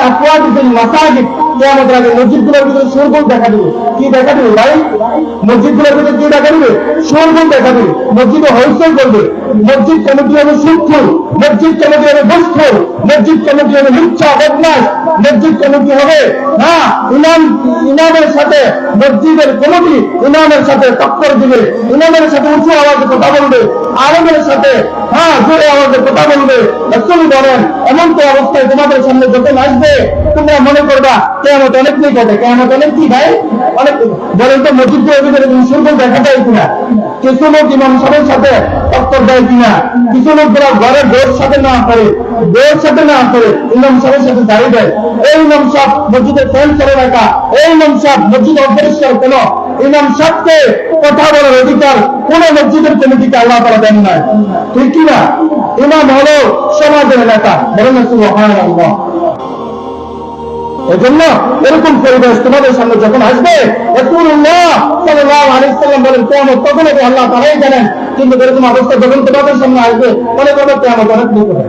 আফওয়াদিল মাসাজিদ, কিয়ামতের আগে মসজিদগুলোর ভিতরে শোরগোল দেখা দিবে। কি দেখা দিবে ভাই? মসজিদগুলোর ভিতরে কি দেখা দিবে? শোরগোল দেখা দিবে। মসজিদে হইচই করবে, মসজিদ কমিটি হবে সুদখোর, মসজিদ কমিটি হবে ঘুষখোর, মসজিদ কমিটি হবে লুচ্চা বদমাশ, মসজিদ কমিটি হবে ইমামের সাথে, মসজিদের কমিটি ইমামের সাথে টক্কর দিবে, ইমামের সাথে উঁচু আওয়াজে কথা বলবে, আলেমের সাথে জোরে আওয়াজে কথা বলবে। রাসূল বলেন, এমন তো অবস্থায় তোমাদের সামনে যখন আসবে তোমরা মনে করবা কিয়ামত অনেক নিকটে। কিয়ামত অনেক কি ভাই? অনেক। বলেন তো মসজিদের ভিতরে শোরগোল দেখা যায় কিনা? কিছু লোক ইমাম সাহেবের সাথে টক্কর দেয় কিনা? কিছু লোক যারা ঘরের ডোর সাথে না করে ইমাম সাহেবের সাথে দাঁড়িয়ে দেয়। এই ইমাম সাহেব মসজিদের ফ্যান করে রাখা, এই ইমাম সাহেব মসজিদ অপরিষ্কার কেন? ইমাম সাহেবকে কথা বলার অধিকার কোন মসজিদের কমিটিকে আল্লাহ তাআলা দেন নাই, ঠিক কিনা? ইমাম হলো সমাজের নেতা। বলেন না সুবহানাল্লাহ। এজন্য এরকম পরিবেশ তোমাদের সামনে যখন আসবে, রাসূলুল্লাহ সাল্লাল্লাহু আলাইহি ওয়াসাল্লাম বলেন কিয়ামত তখন আল্লাহ তাআলাই জানেন। কিন্তু এরকম অবস্থা যখন তোমাদের সামনে আসবে মনে করবে কিয়ামত অনেক নিকটে।